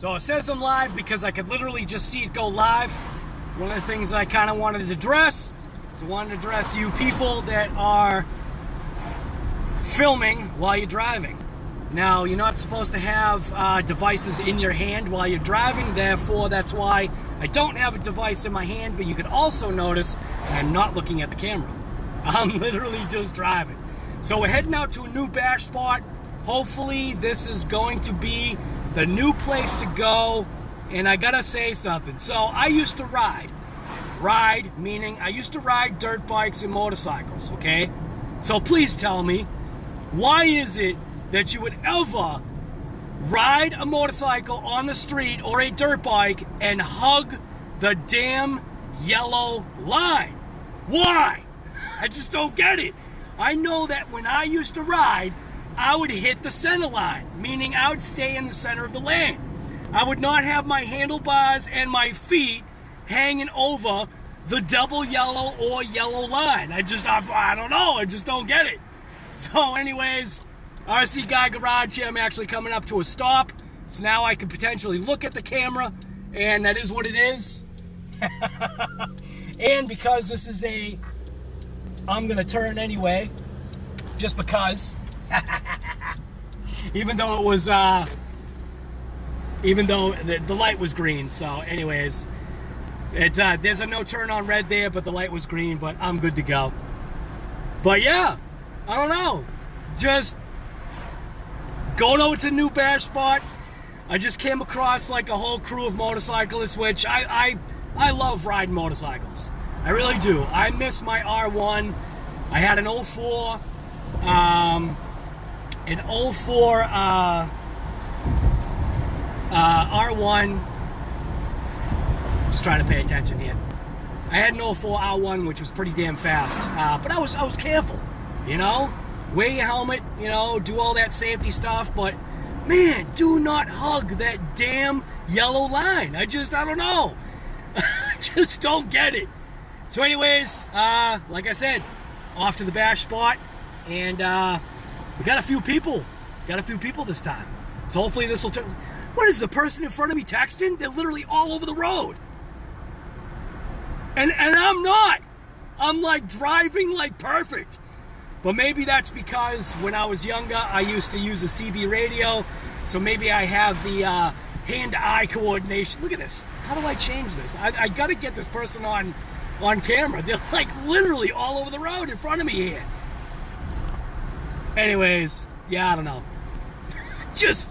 So it says I'm live because I could literally just see it go live. One of the things I kind of wanted to address is I wanted to address you people that are filming while you're driving. Now, you're not supposed to have devices in your hand while you're driving, therefore that's why I don't have a device in my hand, but you could also notice I'm not looking at the camera. I'm literally just driving. So we're heading out to a new bash spot. Hopefully this is going to be the new place to go, and I gotta say something. So I used to ride, meaning I used to ride dirt bikes and motorcycles, okay? So please tell me, why is it that you would ever ride a motorcycle on the street or a dirt bike and hug the damn yellow line? Why? I just don't get it. I know that when I used to ride, I would hit the center line, meaning I would stay in the center of the lane. I would not have my handlebars and my feet hanging over the double yellow or yellow line. I don't know, I just don't get it. So anyways, RC Guy Garage here, I'm actually coming up to a stop. So now I can potentially look at the camera, and that is what it is. And because this is I'm gonna turn anyway, just because. Even though it was, even though the light was green. So anyways, it's there's a no turn on red there, but the light was green, but I'm good to go. But yeah, I don't know, just going over to the new bash spot. I just came across like a whole crew of motorcyclists, which I love riding motorcycles. I really do. I miss my R1. I had an 04, R1. Just trying to pay attention here. I had an 04 R1, which was pretty damn fast, but I was careful, you know. Wear your helmet, you know, do all that safety stuff, but man, do not hug that damn yellow line. I don't know. I just don't get it. So anyways, like I said, off to the bash spot, and we got a few people. Got a few people this time. So hopefully this will turn. What is the person in front of me texting? They're literally all over the road. And I'm not. I'm like driving like perfect. But maybe that's because when I was younger, I used to use a CB radio. So maybe I have the hand-eye coordination. Look at this. How do I change this? I got to get this person on camera. They're like literally all over the road in front of me here. Anyways, yeah, I don't know. Just,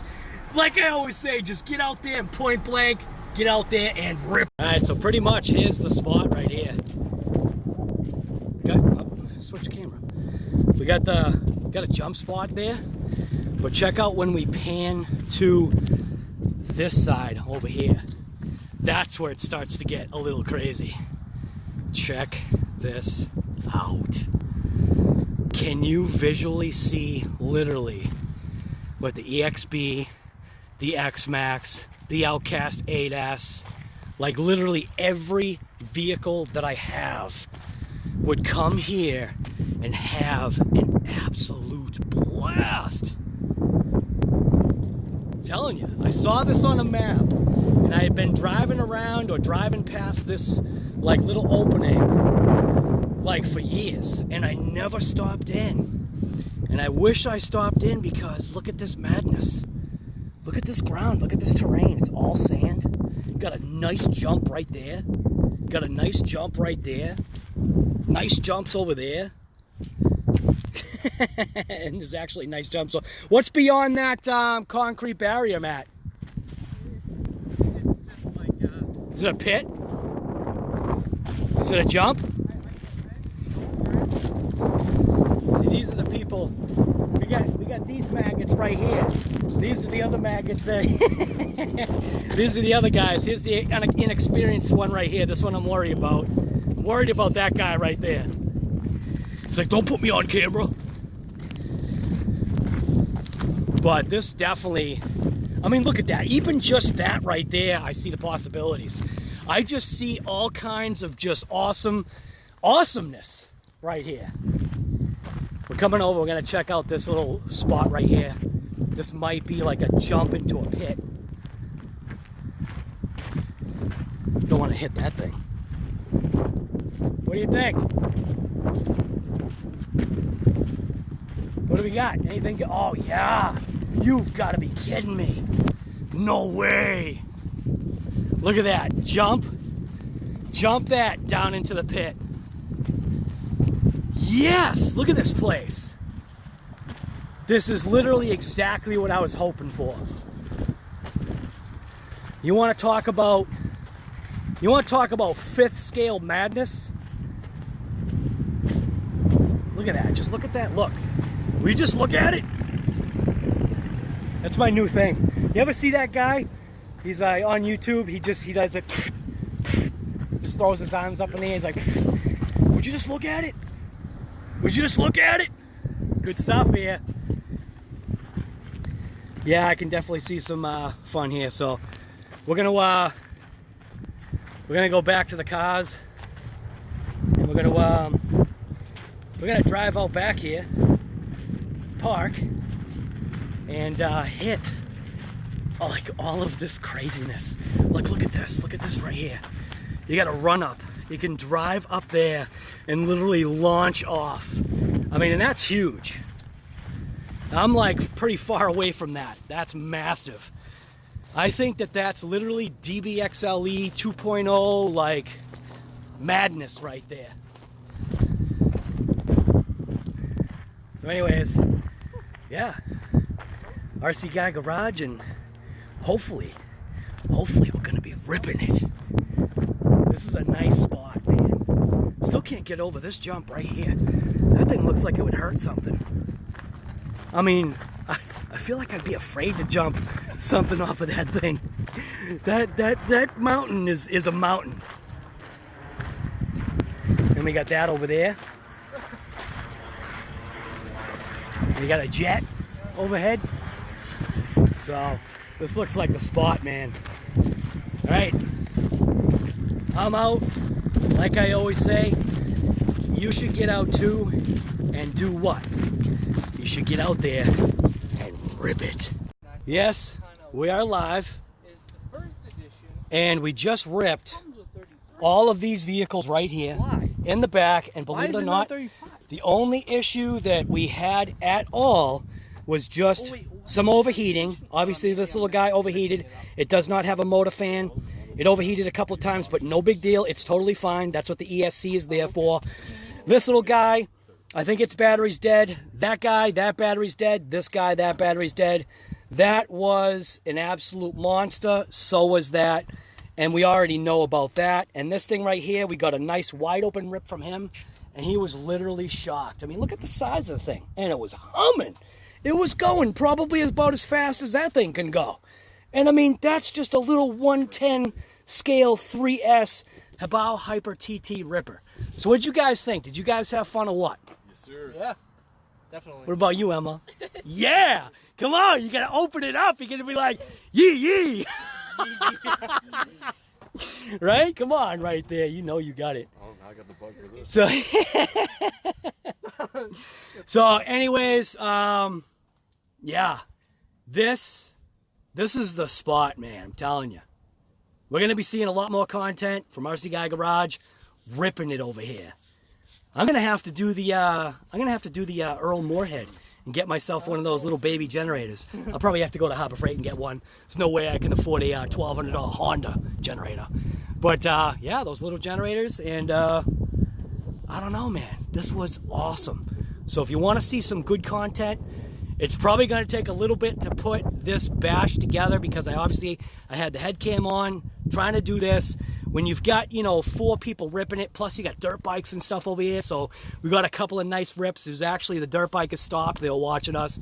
like I always say, just get out there and point blank, get out there and rip. All right, so pretty much here's the spot right here. Switch camera. We got a jump spot there, but check out when we pan to this side over here. That's where it starts to get a little crazy. Check this out. Can you visually see literally with the EXB, the XMAXX, the Outcast 8S, like literally every vehicle that I have would come here and have an absolute blast. I'm telling you, I saw this on a map, and I had been driving around or driving past this like little opening like for years, and I never stopped in. And I wish I stopped in, because look at this madness. Look at this ground, look at this terrain. It's all sand. Got a nice jump right there. Got a nice jump right there. Nice jumps over there. And there's actually nice jumps. So what's beyond that concrete barrier, Matt? It's just like is it a pit? Is it a jump? See, these are the people. We got these maggots right here. These are the other maggots there. These are the other guys. Here's the inexperienced one right here. This one I'm worried about. I'm worried about that guy right there. It's like, don't put me on camera. But this definitely, I mean, look at that. Even just that right there, I see the possibilities. I just see all kinds of just awesomeness right here. We're coming over, we're gonna check out this little spot right here. This might be like a jump into a pit. want to hit that thing. What do you think? What do we got? Anything? Oh, yeah. You've got to be kidding me. No way. Look at that. Jump that down into the pit. Yes, look at this place. This is literally exactly what I was hoping for. You want to talk about fifth scale madness? Look at that. Just look at that. Look. Will you just look at it? That's my new thing. You ever see that guy? He's on YouTube. He does it. Just throws his arms up in the air. He's like, would you just look at it? Would you just look at it? Good stuff here. Yeah, I can definitely see some fun here. So we're gonna go back to the cars, and we're gonna drive out back here, park, and hit like all of this craziness. Look at this. Look at this right here. You got to run up. You can drive up there and literally launch off. I mean, and that's huge. I'm like pretty far away from that. That's massive. I think that's literally DBXL-E 2.0 like madness right there. So anyways, yeah. RC Guy Garage, and hopefully we're gonna be ripping it. This is a nice spot, man. Still can't get over this jump right here. That thing looks like it would hurt something. I mean, I feel like I'd be afraid to jump something off of that thing. That mountain is a mountain. And we got that over there. We got a jet overhead. So this looks like the spot, man. All right, I'm out. Like I always say, you should get out too and do what? You should get out there and rip it. Yes, we are live. And we just ripped all of these vehicles right here in the back. And believe it or not, the only issue that we had at all was just some overheating. Obviously, this little guy overheated. It does not have a motor fan. It overheated a couple of times, but no big deal. It's totally fine. That's what the ESC is there for. This little guy, I think its battery's dead. That guy, that battery's dead. This guy, that battery's dead. That was an absolute monster. So was that. And we already know about that. And this thing right here, we got a nice wide open rip from him. And he was literally shocked. I mean, look at the size of the thing. And it was humming. It was going probably about as fast as that thing can go. And I mean, that's just a little 110 scale 3S Hobao Hyper TT Ripper. So what'd you guys think? Did you guys have fun or what? Yes, sir. Yeah, definitely. What about you, Emma? Yeah! Come on, you gotta open it up. You're gonna be like, yee yee! Right? Come on, right there. You know you got it. Oh, I got the bug for this. So anyways, yeah. This is the spot, man. I'm telling you. We're going to be seeing a lot more content from RC Guy Garage, ripping it over here. I'm going to have to do the Earl Moorhead and get myself one of those little baby generators. I'll probably have to go to Harbor Freight and get one. There's no way I can afford a $1,200 Honda generator. But yeah, those little generators, and I don't know, man. This was awesome. So if you want to see some good content, it's probably going to take a little bit to put this bash together, because I had the head cam on trying to do this. When you've got, 4 people ripping it, plus you got dirt bikes and stuff over here, so we got a couple of nice rips. It was actually, the dirt bike has stopped. They were watching us.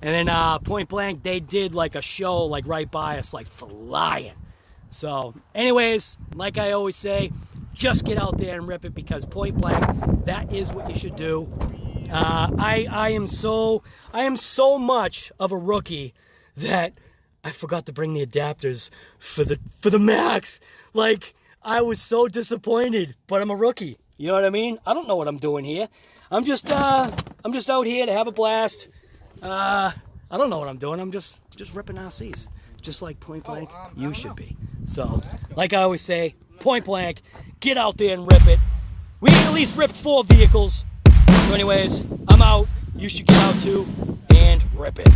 And then point blank, they did like a show like right by us, like flying. So anyways, like I always say, just get out there and rip it, because point blank, that is what you should do. I am so much of a rookie that I forgot to bring the adapters for the Max. Like, I was so disappointed, but I'm a rookie. You know what I mean? I don't know what I'm doing here. I'm just out here to have a blast. I don't know what I'm doing. I'm just ripping RCs, just like point blank you should be. So, like I always say, point blank, get out there and rip it. We at least ripped 4 vehicles. So anyways, I'm out. You should get out too and rip it.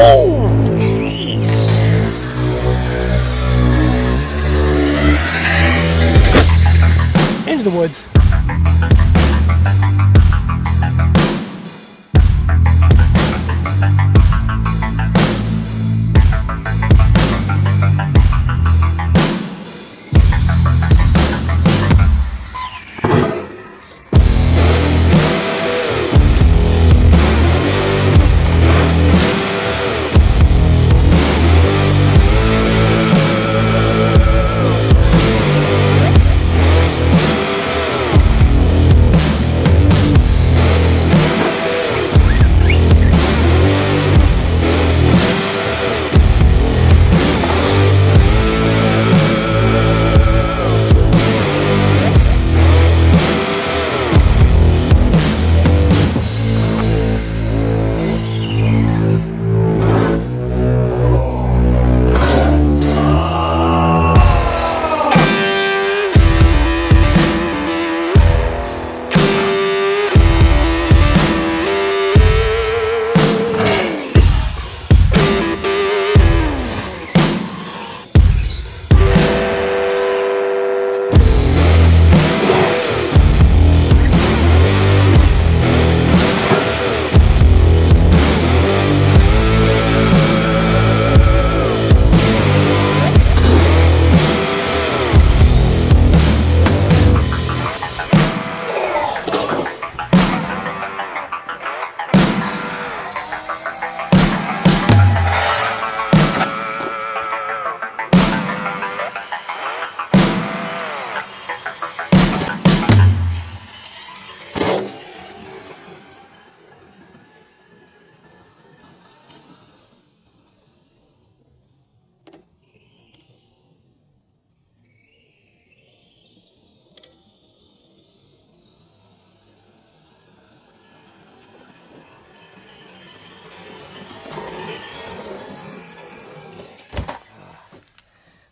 Oh, jeez. Into the woods.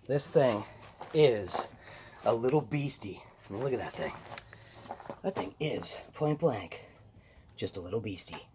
This thing is a little beastie. I mean, look at that thing. That thing is, point blank, just a little beastie.